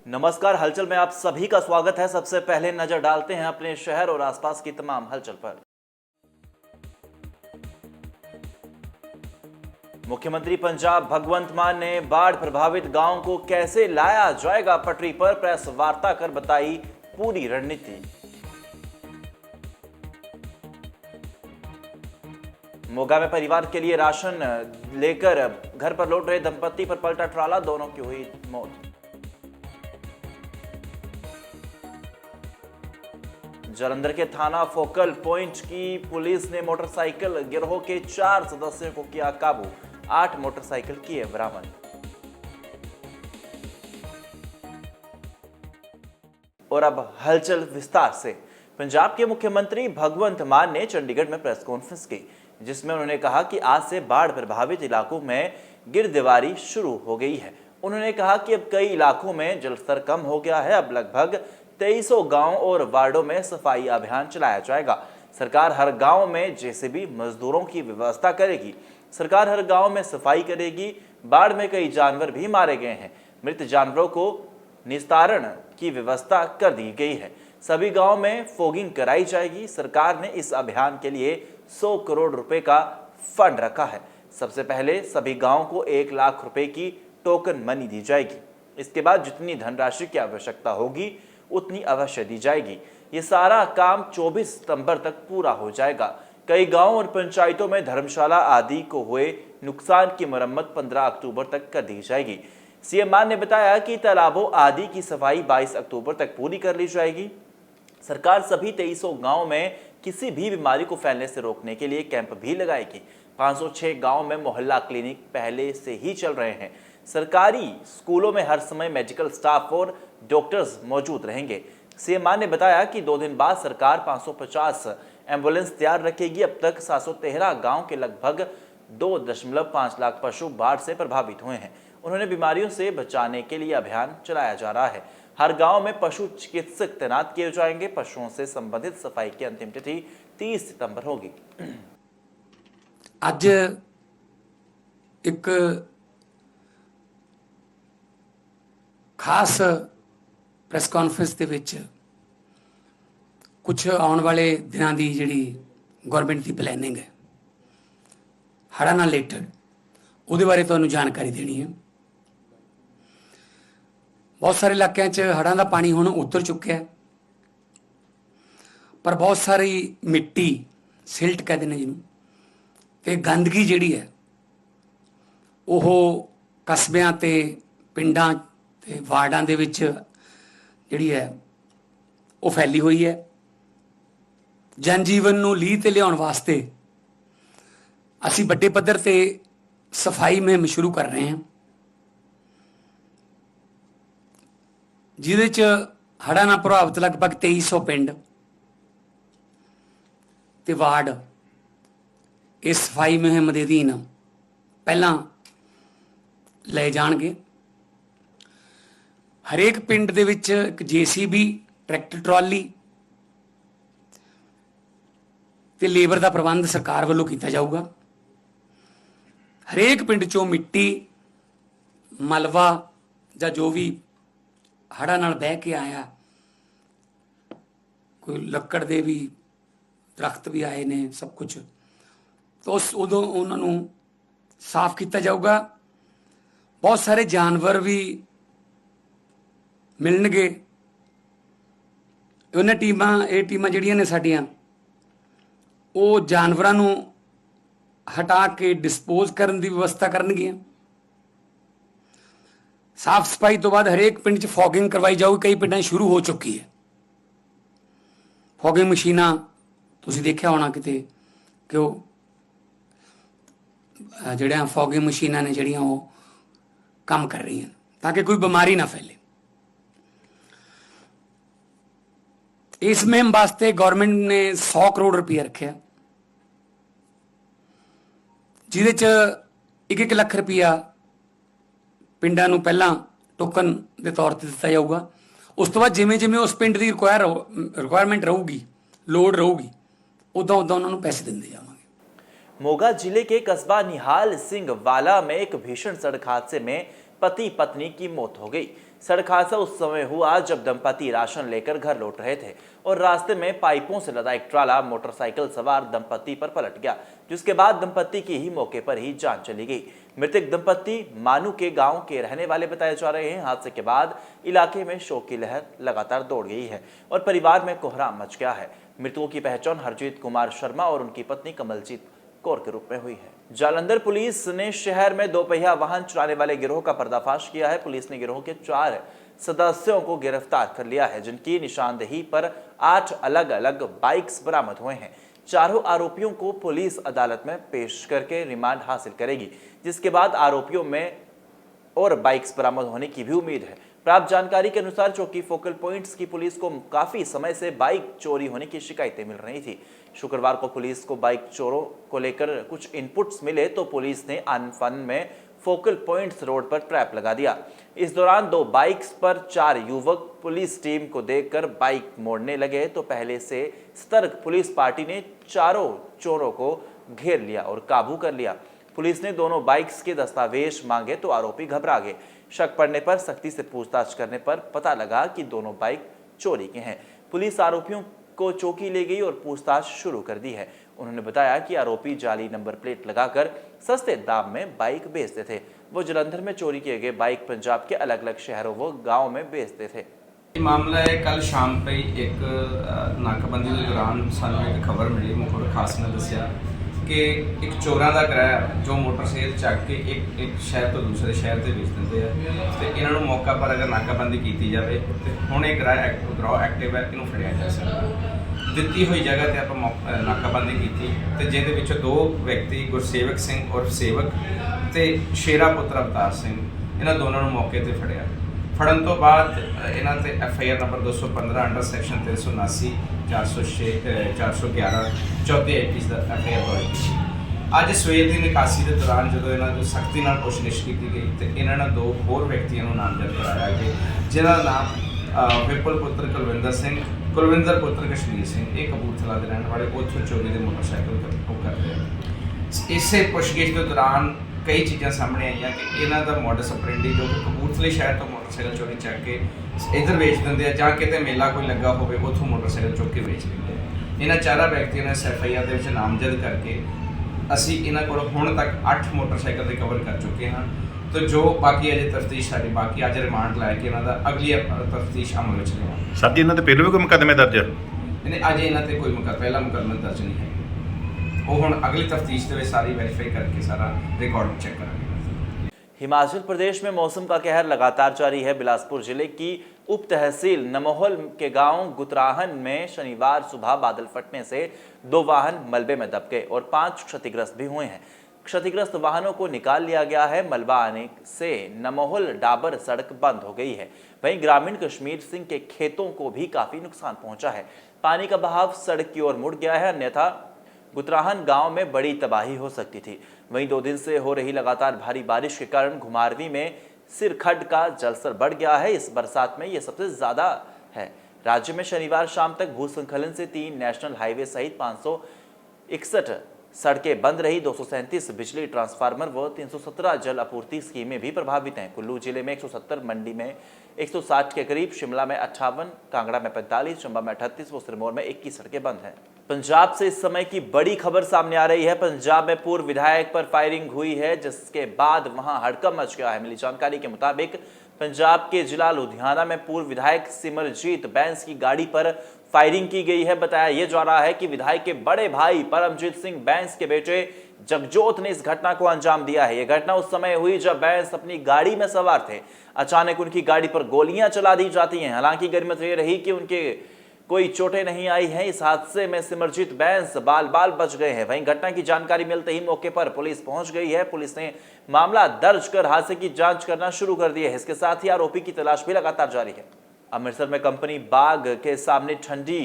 नमस्कार, हलचल में आप सभी का स्वागत है। सबसे पहले नजर डालते हैं अपने शहर और आसपास की तमाम हलचल पर। मुख्यमंत्री पंजाब भगवंत मान ने बाढ़ प्रभावित गांव को कैसे लाया जाएगा पटरी पर, प्रेस वार्ता कर बताई पूरी रणनीति। मोगा में परिवार के लिए राशन लेकर घर पर लौट रहे दंपति पर पलटा ट्राला, दोनों की हुई मौत। जालंधर के थाना फोकल पॉइंट की पुलिस ने मोटरसाइकिल गिरोह के 4 सदस्यों को किया काबू, 8 मोटरसाइकिल किए बरामद। और अब हलचल विस्तार से। पंजाब के मुख्यमंत्री भगवंत मान ने चंडीगढ़ में प्रेस कॉन्फ्रेंस की, जिसमें उन्होंने कहा कि आज से बाढ़ प्रभावित इलाकों में गिरदेवारी शुरू हो गई है। उन्होंने कहा कि अब कई इलाकों में जलस्तर कम हो गया है। अब लगभग 2300 गांव और वार्डों में सफाई अभियान चलाया जाएगा। सरकार हर गांव में जेसीबी मजदूरों की व्यवस्था करेगी। सरकार हर गांव में सफाई करेगी। बाढ़ में कई जानवर भी मारे गए हैं। मृत जानवरों को निस्तारण की व्यवस्था कर दी गई है। सभी गांव में फॉगिंग कराई जाएगी। सरकार ने इस अभियान के लिए 100 करोड़ रुपए का फंड रखा है। सबसे पहले सभी गांव को 1 लाख रुपए की टोकन मनी दी जाएगी। इसके बाद जितनी धनराशि की आवश्यकता होगी उतनी अवश्य दी जाएगी। ये सारा काम 24 सितंबर तक पूरा हो जाएगा। कई गांव और पंचायतों में धर्मशाला आदि को हुए नुकसान की मरम्मत 15 अक्टूबर तक कर दी जाएगी। सीएम मान ने बताया कि तालाबों आदि की सफाई 22 अक्टूबर तक पूरी कर ली जाएगी। सरकार सभी 2300 गांव में किसी भी बीमारी को फैलने से रोकने के लिए कैंप भी लगाएगी। 506 गांव में मोहल्ला क्लिनिक पहले से ही चल रहे हैं। सरकारी स्कूलों में हर समय मेडिकल स्टाफ और डॉक्टर्स मौजूद रहेंगे। सीएम मान ने बताया कि 2 दिन बाद सरकार 550 एम्बुलेंस तैयार रखेगी। अब तक 713 गांव के लगभग 2.5 लाख पशु बाढ़ से प्रभावित हुए हैं। उन्होंने बीमारियों से बचाने के लिए अभियान चलाया जा रहा है। हर गांव में पशु चिकित्सक तैनात किए जाएंगे। पशुओं से संबंधित सफाई की अंतिम तिथि 30 सितंबर होगी। आज एक खास प्रेस कॉन्फ्रेंस के विच कुछ आने वाले दिनों की जिहड़ी गौरमेंट की प्लैनिंग है हड़ां नाल रिलेटेड उहदे बारे तुहानूं जानकारी देनी है। बहुत सारे इलाकों च हड़ां दा पानी हुण उतर चुक्या है, पर बहुत सारी मिट्टी सिल्ट कहते हैं जिन्होंने ते गंदगी जिहड़ी है वो कस्बियां ते पिंडां ते वार्डां दे विच जिहड़ी है वो फैली हुई है। जनजीवन नूं लीह ते लियाउण वास्ते असी बड़े पद्धर ते सफाई मुहिम शुरू कर रहे हैं, जिहदे च हड़ां नाल प्रभावित लगभग 2300 पिंड ते वार्ड इस सफाई मुहिम दे अधीन पहलां लए जाणगे। हरेक पिंड दे विच एक JCB ट्रैक्टर ट्रॉली ते लेबर का प्रबंध सरकार वालों किया जाऊगा। हरेक पिंड चों मिट्टी मलबा जां जो भी हड़ां नाल बह के आया, कोई लक्कड़ दे भी दरख्त भी आए ने, सब कुछ तो उस उदों उन्हां नूं साफ किया जाऊगा। बहुत सारे जानवर भी मिलणगे। उन्हें टीमां जिहड़ियां ने साडियां वो जानवरां नूं हटा के डिस्पोज करन दी व्यवस्था करनगियां। साफ सफाई तो बाद हरेक पिंड च फॉगिंग करवाई जाऊगी। कई पिंडां शुरू हो चुकी है फॉगिंग मशीनां, तुसीं देखिया होना किते कि वो जिहड़ियां फॉगिंग मशीनां ने जिहड़ियां वो काम कर रही हैं ताकि कोई बीमारी ना फैले। इस मुहिम वास्ते गवर्नमेंट ने 100 करोड़ रुपया रखे, जिहदे च 1-1 लाख रुपया पिंडां नूं पहलां टोकन के तौर पर दिता जाऊगा। उस तो बाद जिमें जिमें उस पिंड की रिक्वायरमेंट रहूगी, लोड़ रहूगी, उदां उदां उन्हां नूं पैसे दिंदे जावांगे। मोगा जिले के कस्बा निहाल सिंह वाला में एक भीषण सड़क हादसे में पति पत्नी की मौत हो गई। सड़क हादसा उस समय हुआ जब दंपति राशन लेकर घर लौट रहे थे और रास्ते में पाइपों से लदा एक ट्राला मोटरसाइकिल सवार दंपति पर पलट गया, जिसके बाद दंपति की ही मौके पर ही जान चली गई। मृतक दंपति मानू के गांव के रहने वाले बताए जा रहे हैं। हादसे के बाद इलाके में शोक की लहर लगातार दौड़ गई है और परिवार में कोहराम मच गया है। मृतकों की पहचान हरजीत कुमार शर्मा और उनकी पत्नी कमलजीत कौर के रूप में हुई है। जालंधर पुलिस ने शहर में दोपहिया वाहन चुराने वाले गिरोह का पर्दाफाश किया है। पुलिस ने गिरोह के 4 सदस्यों को गिरफ्तार कर लिया है, जिनकी निशानदेही पर 8 अलग अलग बाइक्स बरामद हुए हैं। चारों आरोपियों को पुलिस अदालत में पेश करके रिमांड हासिल करेगी, जिसके बाद आरोपियों में और बाइक्स बरामद होने की भी उम्मीद है। प्राप्त जानकारी के अनुसार चौकी फोकल पॉइंट्स की पुलिस को काफी समय से बाइक चोरी होने की शिकायतें मिल रही थी। शुक्रवार को पुलिस को बाइक चोरों को लेकर कुछ इनपुट्स मिले तो पुलिस ने अनफन में फोकल पॉइंट्स रोड पर ट्रैप लगा दिया। इस दौरान 2 बाइक्स पर 4 युवक पुलिस टीम को देखकर बाइक मोड़ने लगे तो पहले से सतर्क पुलिस पार्टी ने चारों चोरों को घेर लिया और काबू कर लिया। पुलिस ने दोनों बाइक्स के दस्तावेज मांगे तो आरोपी घबरा गए। शक पड़ने पर सख्ती से पूछताछ करने पर पता लगा कि दोनों बाइक चोरी के हैं। पुलिस आरोपियों को चौकी ले गई और पूछताछ शुरू कर दी है। उन्होंने बताया कि आरोपी जाली नंबर प्लेट लगाकर सस्ते दाम में बाइक बेचते थे। वो जालंधर में चोरी किए गए बाइक पंजाब के अलग अलग शहरों व गाँव में बेचते थे। मामला है कल शाम पे एक नाकाबंदी के दौरान सानू एक खबर मिली, मुखबिर खास ने दसिया कि एक चोरां दा किराया जो मोटरसाइकिल चक के एक शहर तो दूसरे शहर से बेच देंगे हैं तो इन्हों मौका पर अगर नाकाबंदी की जाए तो हुणे किराया ड्रॉ एक्टिव है, इन्हों फड़िया जा सकता। ਦਿੱਤੀ ਹੋਈ ਜਗ੍ਹਾ ਤੇ ਆਪਾਂ ਨਾਕਾਬੰਦੀ ਕੀਤੀ ਤੇ ਜਿਹਦੇ ਵਿੱਚ 2 ਵਿਅਕਤੀ ਗੁਰਸੇਵਕ ਸਿੰਘ ਔਰ ਸੇਵਕ ਤੇ ਸ਼ੇਰਾ ਪੁੱਤਰ ਅਵਤਾਰ ਸਿੰਘ ਇਹਨਾਂ ਦੋਨਾਂ ਨੂੰ ਮੌਕੇ ਤੇ ਫੜਿਆ। ਫੜਨ ਤੋਂ ਬਾਅਦ ਇਹਨਾਂ ਤੇ FIR ਨੰਬਰ 215 ਅੰਡਰ ਸੈਕਸ਼ਨ 379 406 411 ਚੌਥੀ IPC ਦਾ FIR ਦਰਜ ਕੀਤੀ। ਅੱਜ ਸਵੇਰ ਦੀ ਨਿਕਾਸੀ ਦੇ ਦੌਰਾਨ ਜਦੋਂ ਇਹਨਾਂ ਨੂੰ ਸਖਤੀ ਨਾਲ ਪੁੱਛਗਿੱਛ ਕੀਤੀ ਗਈ ਤੇ ਇਹਨਾਂ ਨੇ 2 ਹੋਰ ਵਿਅਕਤੀਆਂ ਨੂੰ ਨਾਮਜ਼ਦ ਕਰਾਇਆ ਕਿ ਜਿਨ੍ਹਾਂ ਦਾ ਨਾਮ ਵਿਪਲ ਪੁੱਤਰ ਕੁਲਵਿੰਦਰ ਸਿੰਘ, ਕੁਲਵਿੰਦਰ ਪੁੱਤਰ ਕਸ਼ਮੀਰ ਸਿੰਘ, ਇਹ ਕਪੂਰਥਲਾ ਦੇ ਰਹਿਣ ਵਾਲੇ ਉੱਥੋਂ ਚੋਰੀ ਦੇ ਮੋਟਰਸਾਈਕਲ ਉਹ ਕਰਦੇ ਆ। ਇਸੇ ਪੁੱਛਗਿੱਛ ਦੇ ਦੌਰਾਨ ਕਈ ਚੀਜ਼ਾਂ ਸਾਹਮਣੇ ਆਈਆਂ ਕਿ ਇਹਨਾਂ ਦਾ ਮੋਡਸ ਆਪਰੈਂਡੀ ਜੋ ਕਿ ਕਪੂਰਥਲੇ ਸ਼ਹਿਰ ਤੋਂ ਮੋਟਰਸਾਈਕਲ ਚੋਰੀ ਚੱਕ ਕੇ ਇੱਧਰ ਵੇਚ ਦਿੰਦੇ ਆ ਜਾਂ ਕਿਤੇ ਮੇਲਾ ਕੋਈ ਲੱਗਾ ਹੋਵੇ ਉੱਥੋਂ ਮੋਟਰਸਾਈਕਲ ਚੁੱਕ ਕੇ ਵੇਚ ਦਿੰਦੇ ਆ। ਇਹਨਾਂ 4 ਵਿਅਕਤੀਆਂ ਨੇ FIR ਦੇ ਵਿੱਚ ਨਾਮਜ਼ਦ ਕਰਕੇ ਅਸੀਂ ਇਹਨਾਂ ਕੋਲ ਹੁਣ ਤੱਕ 8 ਮੋਟਰਸਾਈਕਲ ਰਿਕਵਰ ਕਰ ਚੁੱਕੇ ਹਾਂ। तो जो बाकी अजे तफ्तीश सारी बाकी अज रिमांड लै के इन्हों अगली तफ्तीश अमल में लिया। सर जी इन्होंने पहले भी कोई मुकदमे दर्ज है? नहीं, अजे इन्होंने कोई पहला मुकदमा दर्ज नहीं है। वो हुण अगली तफ्तीश के सारी वेरीफाई करके सारा रिकॉर्ड चेक करेंगे। हिमाचल प्रदेश में मौसम का कहर लगातार जारी है। बिलासपुर जिले की उप तहसील नमोहल के गांव गुतराहन में शनिवार सुबह बादल फटने से 2 वाहन मलबे में दब गए और 5 क्षतिग्रस्त भी हुए हैं। क्षतिग्रस्त वाहनों को निकाल लिया गया है। मलबा आने से नमोहल डाबर सड़क बंद हो गई है। वहीं ग्रामीण कश्मीर सिंह के खेतों को भी काफी नुकसान पहुंचा है। पानी का बहाव सड़क की ओर मुड़ गया है, अन्यथा गुतराहन गांव में बड़ी तबाही हो सकती थी। वहीं 2 दिन से हो रही लगातार भारी बारिश के कारण घुमारवी में सिरखड का जलस्तर बढ़ गया है। इस बरसात में यह सबसे ज्यादा है। राज्य में शनिवार शाम तक भूस्खलन से 3 नेशनल हाईवे सहित 561 सड़कें बंद रही। 237 बिजली ट्रांसफार्मर व 317 जल आपूर्ति स्कीमें भी प्रभावित हैं। कुल्लू जिले में 170, मंडी में 160 के करीब, शिमला में 58, कांगड़ा में 45, चंबा में 38 व सिरमौर में 21 सड़कें बंद हैं। पंजाब से इस समय की बड़ी खबर सामने आ रही है। पंजाब में पूर्व विधायक पर फायरिंग हुई है, जिसके बाद वहां हड़कंप मच गया है। मिली जानकारी के मुताबिक पंजाब के जिला लुधियाना में पूर्व विधायक सिमरजीत बैंस की गाड़ी पर फायरिंग की गई है। बताया यह जा रहा है कि विधायक के बड़े भाई परमजीत सिंह बैंस के बेटे जगजोत ने इस घटना को अंजाम दिया है। यह घटना उस समय हुई जब बैंस अपनी गाड़ी में सवार थे। अचानक उनकी गाड़ी पर गोलियां चला दी जाती हैं। हालांकि गनीमत यह रही कि उनके कोई चोटें नहीं आई हैं। इस हादसे में सिमरजीत बैंस बाल बाल बच गए हैं। वहीं घटना की जानकारी मिलते ही मौके पर पुलिस पहुंच गई है। पुलिस ने मामला दर्ज कर हादसे की जांच करना शुरू कर दी है। इसके साथ ही आरोपी की तलाश भी लगातार जारी है। अमृतसर में कंपनी बाग के सामने ठंडी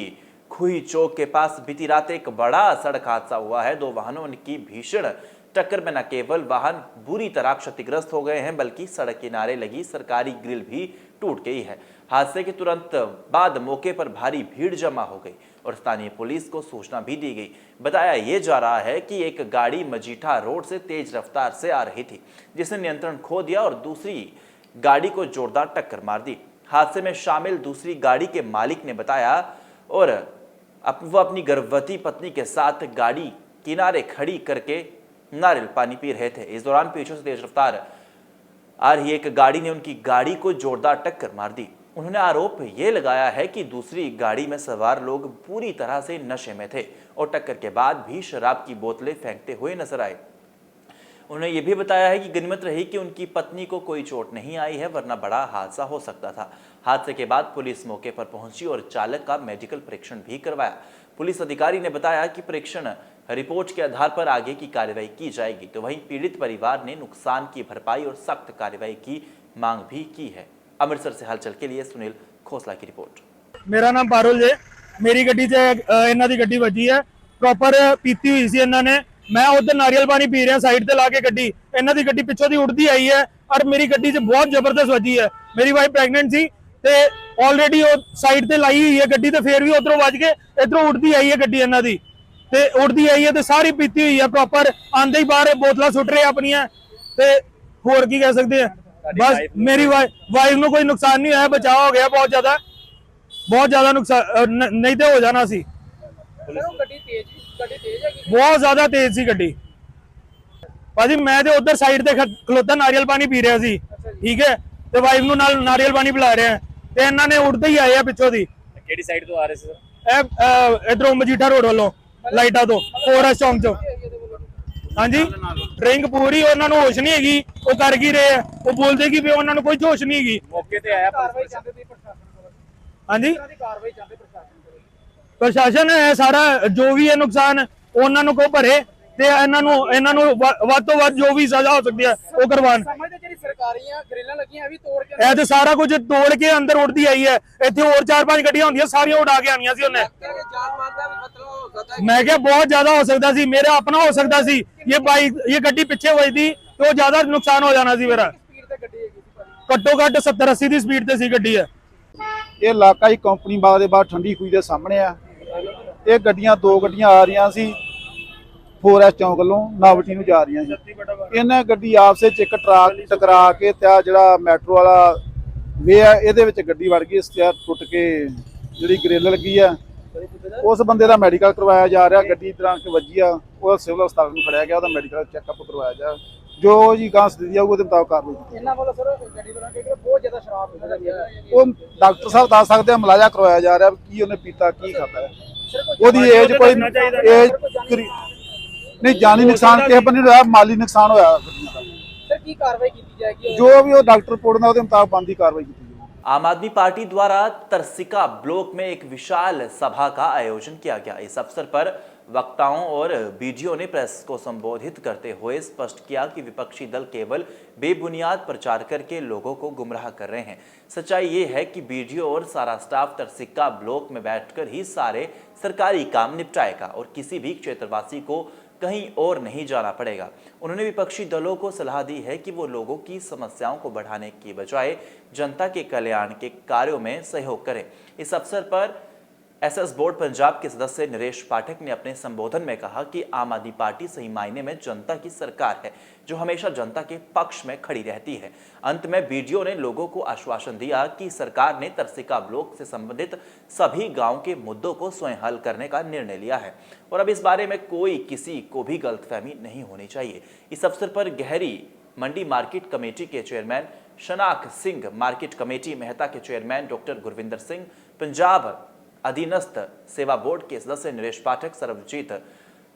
खुई चौक के पास बीती रात एक बड़ा सड़क हादसा हुआ है। 2 वाहनों की भीषण टक्कर में न केवल वाहन बुरी तरह क्षतिग्रस्त हो गए हैं बल्कि सड़क किनारे लगी सरकारी ग्रिल भी टूट गई है। हादसे के तुरंत बाद मौके पर भारी भीड़ जमा हो गई और स्थानीय पुलिस को सूचना भी दी गई। बताया ये जा रहा है कि एक गाड़ी मजीठा रोड से तेज रफ्तार से आ रही थी जिसने नियंत्रण खो दिया और दूसरी गाड़ी को जोरदार टक्कर मार दी। हादसे में शामिल दूसरी गाड़ी के मालिक ने बताया और वो अपनी गर्भवती पत्नी के साथ गाड़ी किनारे खड़ी करके नारियल पानी पी रहे थे। इस दौरान पीछे से तेज रफ्तार आ रही एक गाड़ी ने उनकी गाड़ी को जोरदार टक्कर मार दी। उन्होंने आरोप ये लगाया है कि दूसरी गाड़ी में सवार लोग पूरी तरह से नशे में थे और टक्कर के बाद भी शराब की बोतलें फेंकते हुए नजर आए। उन्होंने ये भी बताया है कि गनीमत रही कि उनकी पत्नी को कोई चोट नहीं आई है, वरना बड़ा हादसा हो सकता था। हादसे के बाद पुलिस मौके पर पहुंची और चालक का मेडिकल परीक्षण भी करवाया। पुलिस अधिकारी ने बताया कि परीक्षण रिपोर्ट के आधार पर आगे की कार्रवाई की जाएगी। तो वहीं पीड़ित परिवार ने नुकसान की भरपाई और सख्त कार्रवाई की मांग भी की है। अमृतसर से हलचल के लिए सुनील खोसला की रिपोर्ट। मेरा नाम पारुल जे, मेरी गड्डी च इन्हां दी गड्डी वजी है, प्रॉपर पीती हुई सी इन्हां ने। मैं उधर नारियल पानी पी रहा साइड ते ला के गड्डी, इन्हां दी गड्डी पिछों दी उड़दी आई है और मेरी गड्डी च बहुत जबरदस्त वजी है। मेरी वाइफ प्रेगनेंट सी ते ऑलरेडी वो साइड ते लाई हुई है गड्डी, ते फिर भी उधरों वज के इधरों उड़दी आई है गड्डी इन्हां दी, ते उड़दी आई है ते सारी पीती हुई है प्रॉपर। आंदे ही बाहर बोतलां सुट रहे अपनियां, ते होर की कह सकते हैं। बस मेरी वाइफ ਨੂੰ कोई नुकसान नहीं होया, बचाव हो गया बहुत ज्यादा नुकसान नहीं तो हो जाना सी। बहुत ज्यादा तेज सी गड्डी भाजी। मैं ते उधर साइड ते खलोता नारियल पानी पी रहा सी, ठीक है, ते वाइफ ਨੂੰ ਨਾਲ नारियल पानी पिला रहे हैं ते ਇਹਨਾਂ ਨੇ ਉੜਦੇ ਹੀ ਆਏ ਆ ਪਿੱਛੋਂ ਦੀ। ਕਿਹੜੀ ਸਾਈਡ ਤੋਂ ਆ ਰਹੇ ਸੀ ਸਰ? ਇਹ ਇਧਰੋਂ ਮਜੀਠਾ ਰੋਡ ਵੱਲੋਂ ਲਾਈਟਾਂ ਤੋਂ ਫੋਰਸ ਚੌਂਕ ਚੋਂ। ਹਾਂਜੀ, ਡਰਿੰਕ ਪੂਰੀ, ਉਹਨਾਂ ਨੂੰ ਹੋਸ਼ ਨਹੀਂ ਹੈਗੀ, ਉਹ ਕਰ ਕੀ ਰਹੇ ਆ, ਉਹ ਬੋਲਦੇ ਕਿ ਵੀ ਉਹਨਾਂ ਨੂੰ ਕੋਈ ਹੋਸ਼ ਨਹੀਂ ਹੈਗੀ। ਮੌਕੇ ਤੇ ਆਇਆ ਹਾਂਜੀ, ਪ੍ਰਸ਼ਾਸਨ ਹੈ ਸਾਰਾ, ਜੋ ਵੀ ਹੈ ਨੁਕਸਾਨ ਉਹਨਾਂ ਨੂੰ ਕੋ ਭਰੇ ਤੇ ਇਹਨਾਂ ਨੂੰ ਵੱਧ ਤੋਂ ਵੱਧ ਜੋ ਵੀ ਸਜ਼ਾ ਹੋ ਸਕਦੀ ਹੈ ਉਹ ਕਰਵਾਉਣ। ਜਿਹੜੀ ਸਰਕਾਰੀਆਂ ਗ੍ਰਿਲਾਂ ਲੱਗੀਆਂ ਵੀ ਤੋੜ ਕੇ ਇਹ ਤੇ ਸਾਰਾ ਕੁਝ ਤੋੜ ਕੇ ਅੰਦਰ ਉੜਦੀ ਆਈ ਹੈ। ਇੱਥੇ ਹੋਰ 4-5 ਗੱਡੀਆਂ ਹੁੰਦੀਆਂ, ਸਾਰੀਆਂ ਉਡਾ ਕੇ ਆਣੀਆਂ ਸੀ ਉਹਨੇ। ਜਾਨ ਮਾਲ ਦਾ ਵੀ ਮਤਲਬ ਹੋ ਸਕਦਾ है। मैं क्या बहुत ज्यादा हो सकता सी, मेरा अपना हो सकता सी। ये बाइक ये गड्डी पीछे वजदी तो ज्यादा नुकसान हो जाना सी मेरा। स्पीड ਤੇ ਗੱਡੀ ਹੈਗੀ ਸੀ ਭਾਜੀ। घट्टो घट 70-80 ਦੀ ਸਪੀਡ ਤੇ ਸੀ ਗੱਡੀ ਹੈ। ਇਹ ਇਲਾਕਾ ਹੀ ਕੰਪਨੀ ਬਾਗ ਦੇ ਬਾਹਰ ਠੰਡੀ ਖੂਹੀ ਦੇ ਸਾਹਮਣੇ ਆ। ਇਹ ਗੱਡੀਆਂ ਦੋ ਗੱਡੀਆਂ ਆ ਰਹੀਆਂ ਸੀ ਫੋਰੈਸਟ ਚੌਂਕ ਵੱਲੋਂ ਨਾਵਟੀ ਨੂੰ ਜਾ ਰਹੀਆਂ ਸੀ। ਇਹਨਾਂ ਗੱਡੀ ਆਪਸ ਵਿੱਚ ਇੱਕ ਟਰੱਕ ਟਕਰਾ ਕੇ ਤੇ ਆ ਜਿਹੜਾ ਮੈਟਰੋ ਵਾਲਾ ਵੇ ਆ ਇਹਦੇ ਵਿੱਚ ਗੱਡੀ ਵੜ ਗਈ। ਸਟੀਅਰ ਟੁੱਟ ਕੇ ਜਿਹੜੀ ਗ੍ਰਿਲ ਲੱਗੀ ਆ ਉਸ ਬੰਦੇ ਦਾ ਮੈਡੀਕਲ ਕਰਵਾਇਆ ਜਾ ਰਿਹਾ। ਗੱਡੀ ਤਰ੍ਹਾਂ ਕੇ ਵੱਜੀ ਆ, ਉਹ ਸਿਵਲ ਹਸਪਤਾਲ ਨੂੰ ਖੜਿਆ ਗਿਆ, ਉਹਦਾ ਮੈਡੀਕਲ ਚੈੱਕਅਪ ਕਰਵਾਇਆ ਜਾ। ਜੋ ਜੀ ਗਾਂ ਸਥਿਤੀ ਆਊ ਉਹਦੇ ਮੁਤਾਬਕ ਕਾਰਵਾਈ ਕੀਤੀ। ਇਹਨਾਂ ਵੱਲੋਂ ਸਰ ਗੱਡੀ ਬਣਾ ਕੇ ਬਹੁਤ ਜ਼ਿਆਦਾ ਸ਼ਰਾਬ ਪੀਂਦਾ ਲੱਗਿਆ। ਉਹ ਡਾਕਟਰ ਸਾਹਿਬ ਦੱਸ ਸਕਦੇ ਆ, ਮੁਲਾਜ਼ਾ ਕਰਵਾਇਆ ਜਾ ਰਿਹਾ ਕੀ ਉਹਨੇ ਪੀਤਾ ਕੀ ਖਾਧਾ। ਉਹਦੀ ਏਜ ਕੋਈ ਨਹੀਂ, ਜਾਨੀ ਨੁਕਸਾਨ ਕਿਸੇ ਬੰਦੇ ਨੂੰ ਹੋਇਆ, ਮਾਲੀ ਨੁਕਸਾਨ ਹੋਇਆ ਗੱਡੀਆਂ ਦਾ। ਸਰ ਕੀ ਕਾਰਵਾਈ ਕੀਤੀ ਜਾਏਗੀ? ਜੋ ਵੀ ਉਹ ਡਾਕਟਰ ਰਿਪੋर्ट ਨਾਲ ਉਹਦੇ ਮੁਤਾਬਕ ਬਣਦੀ ਕਾਰਵਾਈ ਕੀਤੀ ਜਾਏਗੀ। आम आदमी पार्टी द्वारा तरसिका ब्लॉक में एक विशाल सभा का आयोजन किया गया। इस अवसर पर वक्ताओं और बीडीओ ने प्रेस को संबोधित करते हुए स्पष्ट किया कि विपक्षी दल केवल बेबुनियाद प्रचार करके लोगों को गुमराह कर रहे हैं। सच्चाई ये है कि बीडीओ और सारा स्टाफ तरसिका ब्लॉक में बैठकर ही सारे सरकारी काम निपटाएगा और किसी भी क्षेत्रवासी को कहीं और नहीं जाना पड़ेगा। उन्होंने विपक्षी दलों को सलाह दी है कि वो लोगों की समस्याओं को बढ़ाने की बजाय जनता के कल्याण के कार्यों में सहयोग करें। इस अवसर पर एसएस बोर्ड पंजाब के सदस्य नरेश पाठक ने अपने संबोधन में कहा कि आम आदमी पार्टी सही मायने में जनता की सरकार है जो हमेशा जनता के पक्ष में खड़ी रहती है। अंत में बीडीओ ने लोगों को आश्वासन दिया कि सरकार ने तरसिका ब्लॉक से संबंधित सभी गांव के मुद्दों को स्वयं हल करने का निर्णय लिया है और अब इस बारे में कोई किसी को भी गलतफहमी नहीं होनी चाहिए। इस अवसर पर गहरी मंडी मार्केट कमेटी के chairman Shanakh Singh, market committee Mehta के चेयरमैन डॉक्टर गुरविंदर सिंह, पंजाब अधीनस्थ सेवा बोर्ड के सदस्य नरेश पाठक, सर्वजीत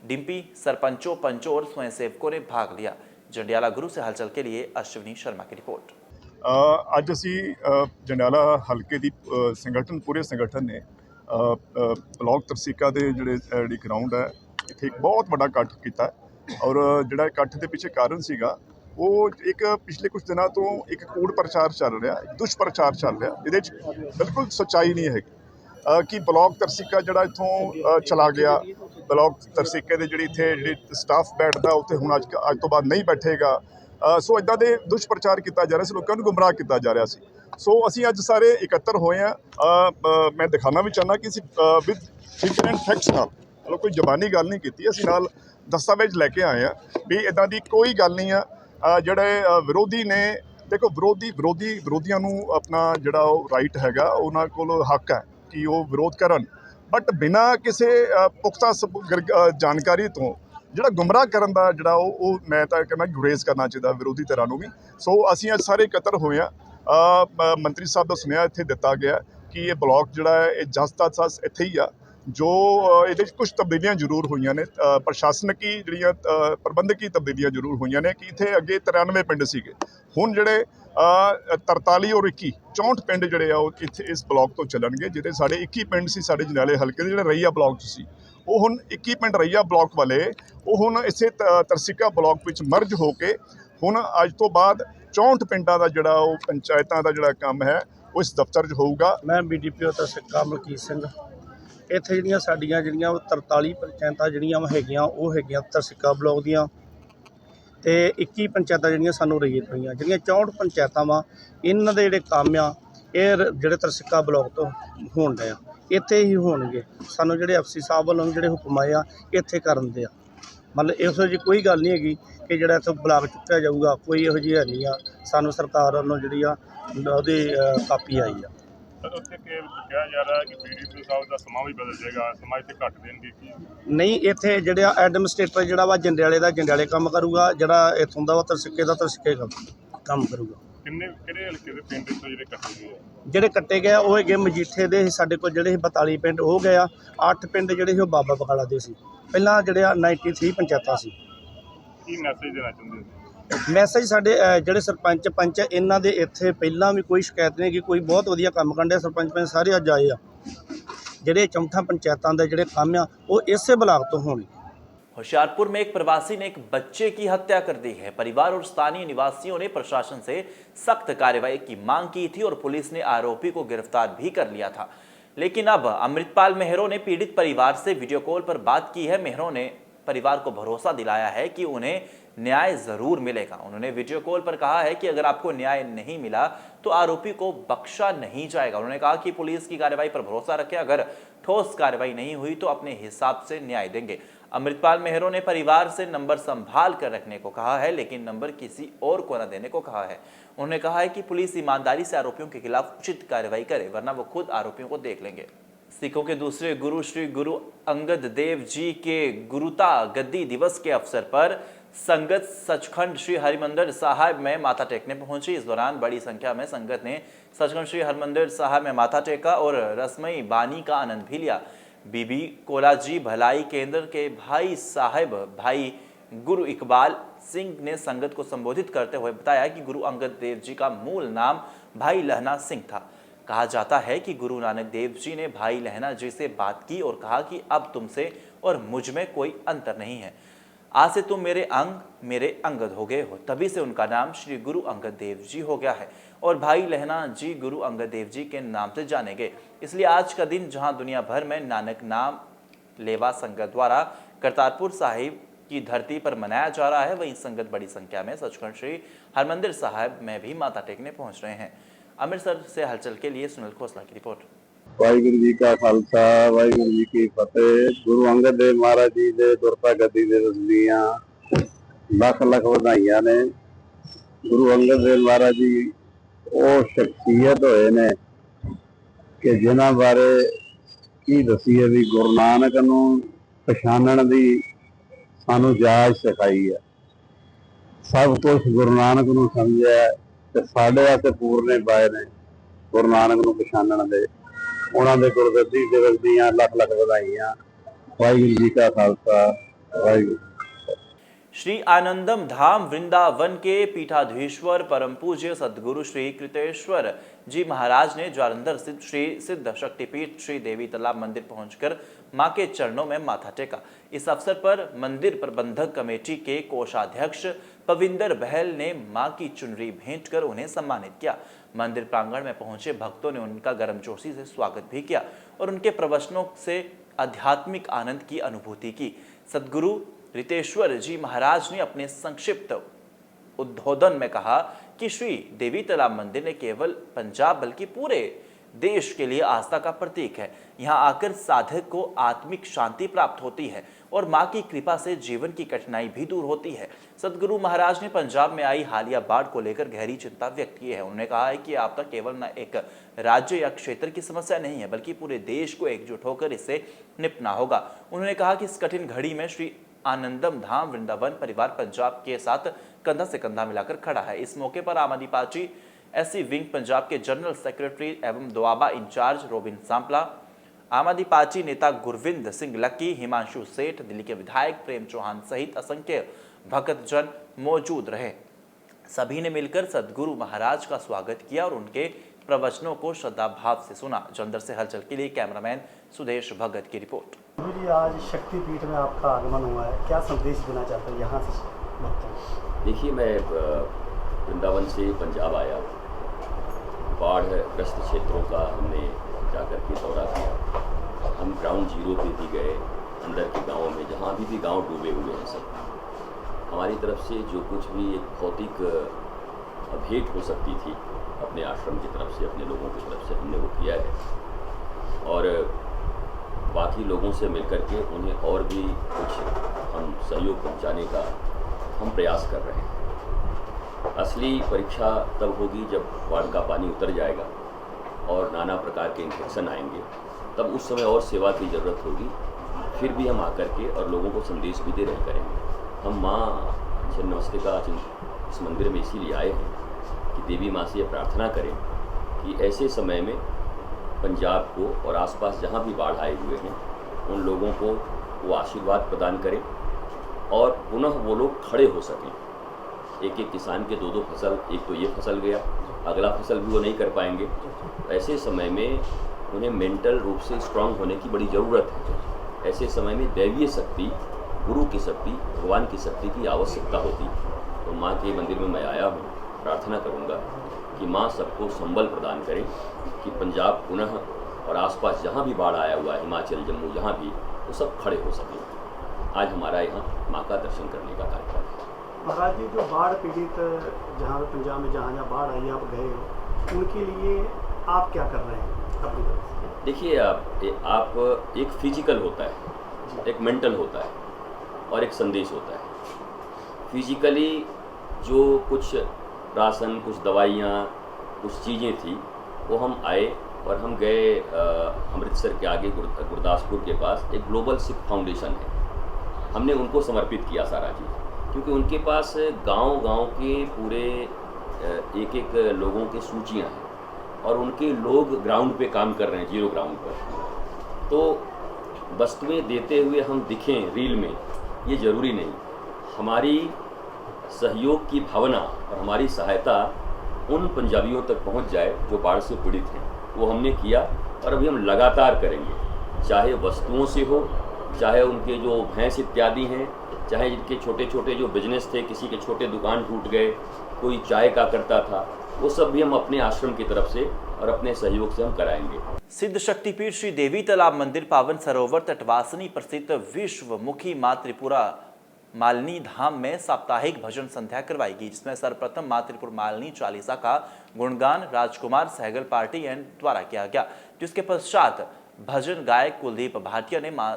डिम्पी, सरपंचों, पंचों और स्वयंसेवकों ने भाग लिया। जंडियाला गुरु से हलचल के लिए अश्विनी शर्मा की रिपोर्ट। ਅੱਜ ਅਸੀਂ ਜੰਡਿਆਲਾ ਹਲਕੇ ਦੀ ਸੰਗਠਨ ਪੂਰੇ ਸੰਗਠਨ ਨੇ ਬਲਾਕ ਤਰਸੀਕਾ ਦੇ ਜਿਹੜੀ ਗਰਾਊਂਡ ਹੈ ਇੱਥੇ ਇੱਕ ਬਹੁਤ ਵੱਡਾ ਇਕੱਠ ਕੀਤਾ ਔਰ ਜਿਹੜਾ ਇਕੱਠ ਦੇ ਪਿੱਛੇ ਕਾਰਨ ਸੀਗਾ ਉਹ ਇੱਕ ਪਿਛਲੇ ਕੁਝ ਦਿਨਾਂ ਤੋਂ ਇੱਕ ਕੂੜ ਪ੍ਰਚਾਰ ਚੱਲ ਰਿਹਾ, ਦੁਸ਼ਪ੍ਰਚਾਰ ਚੱਲ ਰਿਹਾ। ਇਹਦੇ 'ਚ ਬਿਲਕੁਲ ਸੱਚਾਈ ਨਹੀਂ ਹੈਗੀ ਕਿ ਬਲਾਕ ਤਰਸੀਕਾ ਜਿਹੜਾ ਇੱਥੋਂ ਚਲਾ ਗਿਆ ਬਲਾਕ ਤਰਸੀਕੇ ਦੇ ਜਿਹੜੀ ਸਟਾਫ ਬੈਠਦਾ ਉੱਥੇ ਹੁਣ ਅੱਜ ਤੋਂ ਬਾਅਦ ਨਹੀਂ ਬੈਠੇਗਾ। ਸੋ ਇਦਾਂ ਦੇ ਦੁਸ਼ਪ੍ਰਚਾਰ ਕੀਤਾ ਜਾ ਰਿਹਾ ਸੀ, ਲੋਕਾਂ ਨੂੰ ਗੁੰਮਰਾਹ ਕੀਤਾ ਜਾ ਰਿਹਾ ਸੀ। ਸੋ ਅਸੀਂ ਅੱਜ ਸਾਰੇ ਇਕੱਤਰ ਹੋਏ ਹਾਂ। ਮੈਂ ਦਿਖਾਉਣਾ ਵੀ ਚਾਹੁੰਦਾ ਕਿ ਅਸੀਂ ਵਿਦ ਫਿਗਰ ਐਂਡ ਫੈਕਟਸ ਨਾਲ, ਮਤਲਬ ਕੋਈ ਜ਼ਬਾਨੀ ਗੱਲ ਨਹੀਂ ਕੀਤੀ, ਅਸੀਂ ਨਾਲ ਦਸਤਾਵੇਜ਼ ਲੈ ਕੇ ਆਏ ਹਾਂ ਵੀ ਇਦਾਂ ਦੀ ਕੋਈ ਗੱਲ ਨਹੀਂ ਆ। ਜਿਹੜੇ ਵਿਰੋਧੀ ਨੇ, ਦੇਖੋ ਵਿਰੋਧੀਆਂ ਨੂੰ ਆਪਣਾ ਜਿਹੜਾ ਉਹ ਰਾਈਟ ਹੈਗਾ, ਉਹਨਾਂ ਕੋਲ ਹੱਕ ਹੈ ਕਿ ਉਹ ਵਿਰੋਧ ਕਰਨ, ਬਟ ਬਿਨਾਂ ਕਿਸੇ ਪੁਖਤਾ ਜਾਣਕਾਰੀ ਤੋਂ ਜਿਹੜਾ ਗੁੰਮਰਾਹ ਕਰਨ ਦਾ ਜਿਹੜਾ ਉਹ ਮੈਂ ਤਾਂ ਕਹਿੰਦਾ ਗੁਰੇਜ਼ ਕਰਨਾ ਚਾਹੀਦਾ ਵਿਰੋਧੀ ਧਿਰਾਂ ਨੂੰ ਵੀ। ਸੋ ਅਸੀਂ ਅੱਜ ਸਾਰੇ ਇਕੱਤਰ ਹੋਏ ਹਾਂ। ਮੰਤਰੀ ਸਾਹਿਬ ਦਾ ਸੁਨੇਹਾ ਇੱਥੇ ਦਿੱਤਾ ਗਿਆ ਕਿ ਇਹ ਬਲਾਕ ਜਿਹੜਾ ਹੈ ਇਹ ਜਸ ਇੱਥੇ ਹੀ ਆ। ਜੋ ਇਹਦੇ 'ਚ ਕੁਝ ਤਬਦੀਲੀਆਂ ਜ਼ਰੂਰ ਹੋਈਆਂ ਨੇ, ਪ੍ਰਸ਼ਾਸਨਕੀ ਜਿਹੜੀਆਂ ਪ੍ਰਬੰਧਕੀ ਤਬਦੀਲੀਆਂ ਜ਼ਰੂਰ ਹੋਈਆਂ ਨੇ ਕਿ ਇੱਥੇ ਅੱਗੇ 93 ਪਿੰਡ ਸੀਗੇ, ਹੁਣ ਜਿਹੜੇ 43 ਔਰ 21 64 ਪਿੰਡ ਜਿਹੜੇ ਆ ਉਹ ਇੱਥੇ ਇਸ ਬਲਾਕ ਤੋਂ ਚੱਲਣਗੇ। ਜਿਹੜੇ ਸਾਡੇ 21 ਪਿੰਡ ਸੀ ਸਾਡੇ ਜਨਾਲੇ ਹਲਕੇ ਦੇ, ਜਿਹੜੇ ਰਈਆ ਬਲਾਕ 'ਚ ਸੀ, ਉਹ ਹੁਣ 21 ਪਿੰਡ ਰਈਆ ਬਲਾਕ ਵਾਲੇ ਉਹ ਹੁਣ ਇਸੇ ਤਰਸੀਕਾ ਬਲਾਕ ਵਿੱਚ ਮਰਜ ਹੋ ਕੇ ਹੁਣ ਅੱਜ ਤੋਂ ਬਾਅਦ 64 ਪਿੰਡਾਂ ਦਾ ਜਿਹੜਾ ਉਹ ਪੰਚਾਇਤਾਂ ਦਾ ਜਿਹੜਾ ਕੰਮ ਹੈ ਉਹ ਇਸ ਦਫ਼ਤਰ 'ਚ ਹੋਊਗਾ। ਮੈਂ BDPO ਤਰਸੀਕਾ ਮਲਕੀਤ ਸਿੰਘ। ਇੱਥੇ ਜਿਹੜੀਆਂ ਸਾਡੀਆਂ 43 ਪੰਚਾਇਤਾਂ ਜਿਹੜੀਆਂ ਹੈਗੀਆਂ ਉਹ ਹੈਗੀਆਂ ਤਰਸੀਕਾ ਬਲਾਕ ਦੀਆਂ, ਤੇ 21 ਪੰਚਾਇਤਾਂ ਜਿਹੜੀਆਂ ਸਾਨੂੰ ਰਈਅਤ ਹੋਈਆਂ। ਜਿਹੜੀਆਂ 64 ਪੰਚਾਇਤਾਂ ਵਾ, ਇਹਨਾਂ ਦੇ ਜਿਹੜੇ ਕੰਮ ਆ ਇਹ ਜਿਹੜੇ ਤਰਸੀਕਾ ਬਲਾਕ ਤੋਂ ਹੋਣ ਡਏ ਆ, ਇੱਥੇ ਹੀ ਹੋਣਗੇ। ਸਾਨੂੰ ਜਿਹੜੇ FC ਸਾਹਿਬ ਵੱਲੋਂ ਜਿਹੜੇ ਹੁਕਮ ਆਏ ਆ ਇੱਥੇ ਕਰਨ ਦੇ ਆ, ਮਤਲਬ ਇਹੋ ਜਿਹੀ ਕੋਈ ਗੱਲ ਨਹੀਂ ਹੈਗੀ ਕਿ ਜਿਹੜਾ ਇੱਥੋਂ ਬਲਾਕ ਚੁੱਕਿਆ ਜਾਊਗਾ, ਕੋਈ ਇਹੋ ਜਿਹੀ ਹੈ ਨਹੀਂ ਆ। ਸਾਨੂੰ ਸਰਕਾਰ ਵੱਲੋਂ ਜਿਹੜੀ ਆ ਉਹਦੀ ਕਾਪੀ ਆਈ ਆ। ਉੱਥੇ ਕਿਹਾ ਜਾ ਰਿਹਾ ਕਿ BDPO ਸਾਹਿਬ ਦਾ ਸਮਾਂ ਵੀ ਬਦਲ ਜਾਏਗਾ, ਸਮਾਂ ਇੱਥੇ ਘੱਟ ਦੇਣਗੇ ਕੀ? ਨਹੀਂ, ਇੱਥੇ ਜਿਹੜਾ ਐਡਮਿਨਿਸਟ੍ਰੇਟਰ ਜਿਹੜਾ ਵਾ ਜੰਡਿਆਲੇ ਦਾ ਜੰਡਿਆਲੇ ਕੰਮ ਕਰੂਗਾ, ਜਿਹੜਾ ਇੱਥੋਂ ਦਾ ਵਾ ਤਰਸੀਕੇ ਦਾ ਤਰਸੀਕੇ ਕੰਮ ਕਰੂਗਾ। ਕਿਹੜੇ ਹਲਕੇ ਦੇ ਪਿੰਡ ਤੋਂ ਜਿਹੜੇ ਕੱਟੇ ਗਏ ਆ? ਜਿਹੜੇ ਕੱਟੇ ਗਏ ਉਹ ਹੈਗੇ ਮਜੀਠੇ ਦੇ। ਸਾਡੇ ਕੋਲ ਜਿਹੜੇ 42 ਪਿੰਡ ਹੋ ਗਏ ਆ। 8 ਪਿੰਡ ਜਿਹੜੇ ਸੀ ਉਹ ਬਾਬਾ ਬਕਾਲਾ ਦੇ ਸੀ। ਪਹਿਲਾਂ ਜਿਹੜੇ 93 ਪੰਚਾਇਤਾਂ ਸੀ। ਕੀ ਮੈਸੇਜ ਦੇਣਾ ਚਾਹੁੰਦੇ ਹੋ? ਮੈਸੇਜ ਸਾਡੇ ਜਿਹੜੇ ਸਰਪੰਚ ਪੰਚ ਇਹਨਾਂ ਦੇ ਇੱਥੇ ਪਹਿਲਾਂ ਵੀ ਕੋਈ ਸ਼ਿਕਾਇਤ ਨਹੀਂ ਕਿ ਕੋਈ ਬਹੁਤ ਵਧੀਆ ਕੰਮ ਕਰਦੇ। ਸਰਪੰਚ ਪੰਚ ਸਾਰੇ ਅੱਜ ਆਏ ਆ। ਜਿਹੜੇ 64 पंचायतों के ਜਿਹੜੇ ਕੰਮ ਆ ਉਹ ਇਸੇ ਬਲਾਕ ਤੋਂ ਹੋਣਗੇ। होशियारपुर में एक प्रवासी ने एक बच्चे की हत्या कर दी है। परिवार और स्थानीय निवासियों ने प्रशासन से सख्त कार्रवाई की मांग की थी और पुलिस ने आरोपी को गिरफ्तार भी कर लिया था। लेकिन अब अमृतपाल मेहरों ने पीड़ित परिवार से वीडियो कॉल पर बात की है। मेहरों ने परिवार को भरोसा दिलाया है कि उन्हें न्याय जरूर मिलेगा। उन्होंने वीडियो कॉल पर कहा है कि अगर आपको न्याय नहीं मिला तो आरोपी को बख्शा नहीं जाएगा। उन्होंने कहा कि पुलिस की कार्रवाई पर भरोसा रखें, अगर ठोस कार्रवाई नहीं हुई तो अपने हिसाब से न्याय देंगे। अमृतपाल मेहरों ने परिवार से नंबर संभाल कर रखने को कहा है, लेकिन नंबर किसी और को न देने को कहा है। उन्होंने कहा है कि पुलिस ईमानदारी से आरोपियों के खिलाफ उचित कार्रवाई करे, वरना वो खुद आरोपियों को देख लेंगे। सिखों के दूसरे गुरु श्री गुरु अंगद देव जी के गुरुता गद्दी दिवस के अवसर पर संगत सचखंड श्री हरिमंदिर साहिब में माथा टेकने पहुंची। इस दौरान बड़ी संख्या में संगत ने सचखंड श्री हरिमंदिर साहिब में माथा टेका और रसमई बानी का आनंद भी लिया। बीबी कोलाजी भलाई केंद्र के भाई साहिब भाई गुरु इकबाल सिंह ने संगत को संबोधित करते हुए बताया कि गुरु अंगद देव जी का मूल नाम भाई लहना सिंह था। कहा जाता है कि गुरु नानक देव जी ने भाई लहना जी से बात की और कहा कि अब तुमसे और मुझ में कोई अंतर नहीं है, आज से तुम मेरे अंग मेरे अंगद हो गए हो। तभी से उनका नाम श्री गुरु अंगद देव जी हो गया है और भाई लहना जी गुरु अंगद देव जी के नाम से जाने गए। इसलिए आज का दिन जहां दुनिया भर में नानक नाम लेवा संगत द्वारा करतारपुर साहिब की धरती पर मनाया जा रहा है, वहीं संगत बड़ी संख्या में सचखंड श्री हरमंदिर साहिब में भी माथा टेकने पहुंच रहे हैं। अमृतसर से हलचल के लिए सुनील खोसला की रिपोर्ट। वाहिगुरू जी का खालसा वाहिगुरू जी की फतेह। गुरु अंगद देव महाराज जी दे दुरता गद्दी दे रसदियां लख लख वधाइयां ने। गुरु अंगद देव महाराज जी वो शख्सियत होए ने कि जिन्हां बारे की दसीए भी गुरु नानक नूं पछाणन दी सानू जाच सिखाई है। सब कुछ गुरु नानक नूं समझिया ते साडे वास्ते पूरने पाए ने गुरु नानक नूं पछाणन दे। ਉਹਨਾਂ ਦੇ ਗੁਰਗੱਦੀ ਦਿਵਸ ਦੀਆਂ ਲੱਖ ਲੱਖ ਵਧਾਈਆਂ। ਵਾਹਿਗੁਰੂ ਜੀ का खालसा वाहिगुरू। श्री आनंदम धाम वृंदावन के पीठाधीश्वर परम पूज्य सद्गुरु श्री कृतेश्वर जी महाराज ने जालंधर स्थित श्री सिद्ध शक्तिपीठ श्री देवी तालाब मंदिर पहुंचकर मां के चरणों में माथा टेका। इस अवसर पर मंदिर प्रबंधक कमेटी के कोषाध्यक्ष पविंदर बहल ने मां की चुनरी भेंट कर उन्हें सम्मानित किया। मंदिर प्रांगण में पहुंचे भक्तों ने उनका गर्मजोशी से स्वागत भी किया और उनके प्रवचनों से आध्यात्मिक आनंद की अनुभूति की। सद्गुरु रितेश्वर जी महाराज ने अपने संक्षिप्त उद्बोधन में कहा कि श्री देवी तालाब मंदिर ने केवल पंजाब बल्कि पूरे देश के लिए आस्था का प्रतीक है। यहाँ आकर साधक को आत्मिक शांति प्राप्त होती है और मां की कृपा से जीवन की कठिनाई भी दूर होती है। सद्गुरु महाराज ने पंजाब में आई हालिया बाढ़ को लेकर गहरी चिंता व्यक्त की है। उन्होंने कहा है कि आपदा केवल न एक राज्य या क्षेत्र की समस्या नहीं है बल्कि पूरे देश को एकजुट होकर इससे निपटना होगा। उन्होंने कहा कि इस कठिन घड़ी में श्री आनंदम धाम वृंदावन परिवार पंजाब के साथ कंधा से कंधा मिलाकर खड़ा है। इस मौके पर आम आदमी पार्टी एससी विंग पंजाब के जनरल सेक्रेटरी एवं दोआबा इंचार्ज रोबिन सांपला, आम आदमी पार्टी नेता गुरविंद सिंह लक्की, हिमांशु सेठ, दिल्ली के विधायक प्रेम चौहान सहित असंख्य भक्तजन मौजूद रहे। सभी ने मिलकर सद्गुरु महाराज का स्वागत किया और उनके प्रवचनों को श्रद्धा भाव से सुना। जलंधर से हलचल के लिए कैमरामैन सुदेश भगत की रिपोर्ट। जी, आज शक्तिपीठ में आपका आगमन हुआ है, क्या संदेश देना चाहते हैं यहाँ से? देखिए, मैं वृंदावन से पंजाब आया, बाढ़ ग्रस्त क्षेत्रों का हमने जाकर के दौरा किया। हम ग्राउंड जीरो पे भी गए, अंदर के गांवों में जहाँ अभी भी गांव डूबे हुए हैं सब। हमारी तरफ से जो कुछ भी एक भौतिक भेंट हो सकती थी अपने आश्रम की तरफ से, अपने लोगों की तरफ से, हमने वो किया है और बाकी लोगों से मिलकर के उन्हें और भी कुछ हम सहयोग पहुंचाने का हम प्रयास कर रहे हैं। असली परीक्षा तब होगी जब बाढ़ का पानी उतर जाएगा और नाना प्रकार के इन्फेक्शन आएंगे, तब उस समय और सेवा की ज़रूरत होगी। फिर भी हम आकर के और लोगों को संदेश भी दे रहे करेंगे। हम माँ छिन्नमस्तिका इस मंदिर में इसीलिए आए हैं कि देवी माँ से ये प्रार्थना करें कि ऐसे समय में पंजाब को और आसपास जहाँ भी बाढ़ आए हुए हैं उन लोगों को वो आशीर्वाद प्रदान करें और पुनः वो लोग खड़े हो सकें। एक एक किसान के दो फसल, एक तो ये फसल गया, अगला फसल भी वो नहीं कर पाएंगे। ऐसे समय में उन्हें मेंटल रूप से स्ट्रांग होने की बड़ी ज़रूरत है। ऐसे समय में दैवीय शक्ति, गुरु की शक्ति, भगवान की शक्ति की आवश्यकता होती। तो माँ के मंदिर में मैं आया हूँ, प्रार्थना करूँगा कि माँ सबको संबल प्रदान करें कि पंजाब पुनः और आसपास जहाँ भी बाढ़ आया हुआ है, हिमाचल, जम्मू, जहाँ भी, वो सब खड़े हो सकें। आज हमारा यहाँ माँ का दर्शन करने का कार्यक्रम है। महाराज जी, जो बाढ़ पीड़ित जहाँ पंजाब में जहाँ बाढ़ आई आप गए हो, उनके लिए आप क्या कर रहे हैं अपनी तरफ से? देखिए, आप एक फिजिकल होता है, एक मेंटल होता है और एक संदेश होता है। फिजिकली जो कुछ राशन, कुछ दवाइयाँ, कुछ चीज़ें थी, वो हम आए और हम गए अमृतसर के आगे गुरदासपुर के पास एक ग्लोबल सिख फाउंडेशन है, हमने उनको समर्पित किया सारा चीज़, क्योंकि उनके पास गांव-गांव के पूरे एक एक लोगों की सूचियां हैं और उनके लोग ग्राउंड पे काम कर रहे हैं, जीरो ग्राउंड पर। तो वस्तुएं देते हुए हम दिखें रील में, ये ज़रूरी नहीं। हमारी सहयोग की भावना और हमारी सहायता उन पंजाबियों तक पहुंच जाए जो बाढ़ से पीड़ित हैं, वो हमने किया और अभी हम लगातार करेंगे। चाहे वस्तुओं से हो, चाहे उनके जो भैंस इत्यादि हैं, चाहे जिनके छोटे छोटे जो बिजनेस थे, किसी के छोटे दुकान टूट गए, कोई चाय का करता था, वो सब भी हम अपने आश्रम की तरफ से और अपने सहयोग से हम कराएंगे। सिद्ध शक्तिपीठ श्री देवी तालाब मंदिर पावन सरोवर तटवासिनी प्रसिद्ध विश्वमुखी मां त्रिपुरा मालिनी धाम में साप्ताहिक भजन संध्या करवाई गई, जिसमें सर्वप्रथम मां त्रिपुरा मालिनी चालीसा का गुणगान राजकुमार सहगल पार्टी एंड द्वारा किया गया, जिसके पश्चात भजन गायक कुलदीप भाटिया ने मां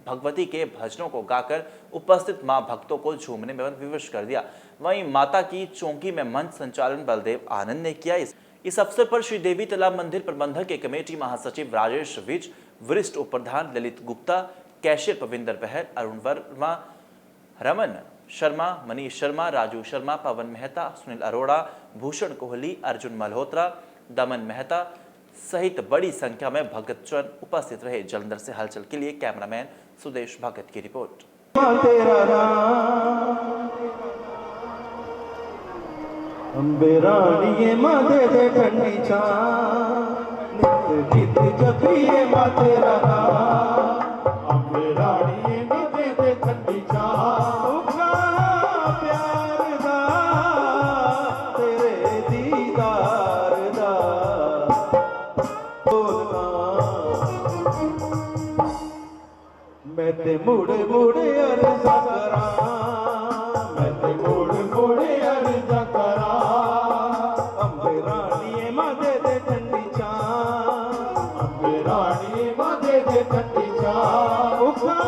भगवती के भजनों को गाकर उपस्थित मां भक्तों को झूमने में विवश कर दिया। वहीं माता की चौकी में मंच संचालन बलदेव आनंद ने किया। इस अवसर पर श्री देवी तालाब मंदिर प्रबंधक के कमेटी महासचिव राजेश विज, वरिष्ठ उप प्रधान ललित गुप्ता, कैशियर पविंदर बहल, अरुण वर्मा, रमन शर्मा, मनीष शर्मा, राजू शर्मा, पवन मेहता, सुनील अरोड़ा, भूषण कोहली, अर्जुन मल्होत्रा, दमन मेहता सहित बड़ी संख्या में भक्तजन उपस्थित रहे। जलंधर से हलचल के लिए कैमरामैन सुदेश भगत की रिपोर्ट। अंबे रानी माँ दे दे ठंडी छां, नित नित जपिए माँ तेरा नाम। अंबे रानी माँ दे दे ठंडी छां, उठा प्यार दा तेरे दीदार दा बोलना। मुड़ मुड़ अर्ज़ा करा मैं ते मुड़ मुड़ अर्ज़ा करा अम्बे राणीए मां दे दे ठंडी छां अम्बे राणीए मां दे दे ठंडी छां उखा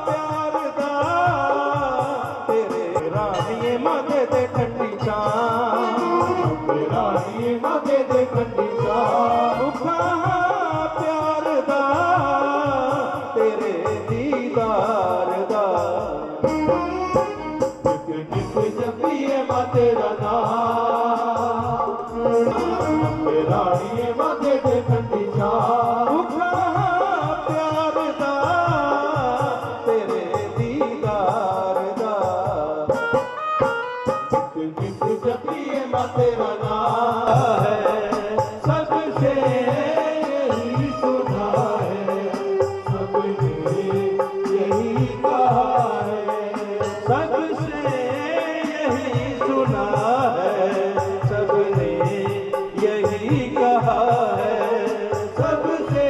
प्यार दा तेरे राणीए मां दे दे ठंडी छां अम्बे राणीए मां दे दे ठंडी छां उखा प्यार दा तेरे दीदार दा निक निक जपिए मां तेरा नाम अम्बे राणीए मां दे दे ठंडी छां उखा प्यार दा तेरे दीदार दा निक निक जपिए मां तेरा नाम है सबसे यही सुना है सबने यही कहा है सबसे यही सुना है सबने यही कहा है सबसे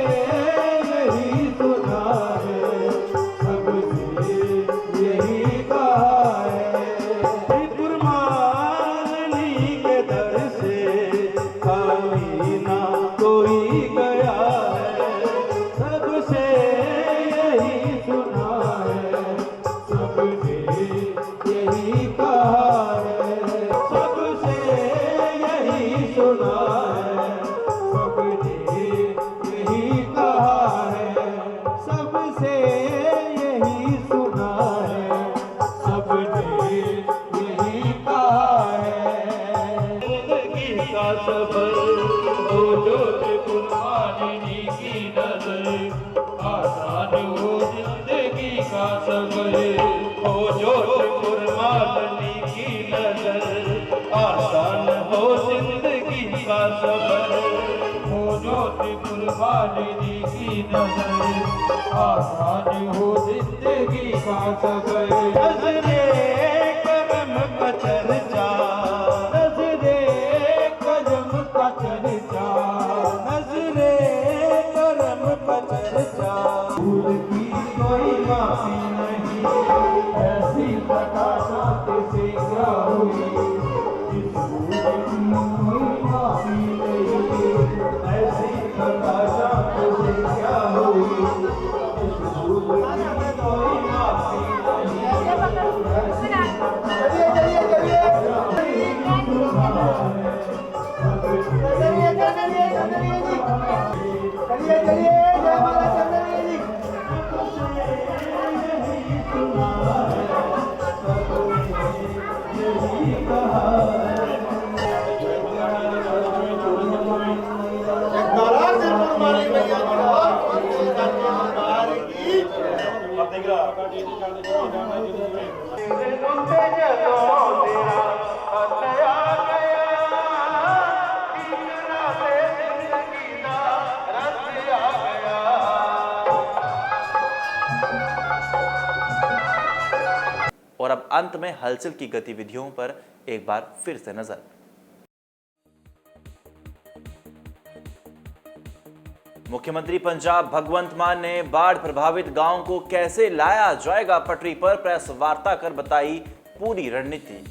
यही सुना है सबने यही कहा है त्रिपुरमालनी के दर से खाली ना कोई गया है सबसे यही सुना है सबने यही कहा है सबसे यही सुना है सबने यही कहा है सबसे यही सुना है सबने यही कहा है जिंदगी का सफर हो जो त्रिपुरमालिनी की नजर आसान हो जिंदगी का सफर हो जो त्रिपुरमालिनी की नजर आसान हो जिंदगी का सफर हो जो त्रिपुरमालिनी की नजर आसान हो जिंदगी का सफर नजरे करम का चर्चा नजरे करम का चर्चा नजरे करम का चर्चा भूल की कोई माफी नहीं ऐसी प्रकाशा से क्या हुई इस भूल की कोई माफी नहीं ऐसी प्रकाशा से क्या हुई इस भूल की कोई माफी और अब अंत में हलचल की गतिविधियों पर एक बार फिर से नजर। मुख्यमंत्री पंजाब भगवंत मान ने बाढ़ प्रभावित गांवों को कैसे लाया जाएगा पटरी पर, प्रेस वार्ता कर बताई पूरी रणनीति।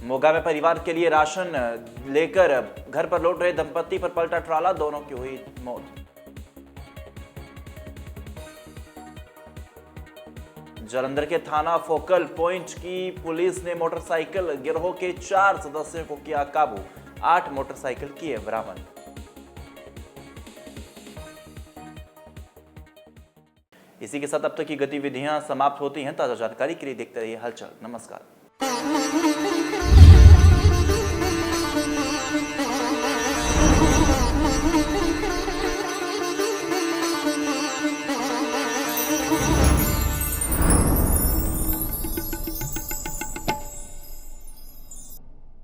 मोगा में परिवार के लिए राशन लेकर घर पर लौट रहे दंपति पर पलटा ट्राला, दोनों की हुई मौत। जालंधर के थाना फोकल पॉइंट की पुलिस ने मोटरसाइकिल गिरोह के 4 सदस्यों को किया काबू, 8 मोटरसाइकिल किए बरामद। इसी के साथ अब तक की गतिविधियां समाप्त होती हैं। ताजा जानकारी के लिए देखते रहिए हलचल। नमस्कार।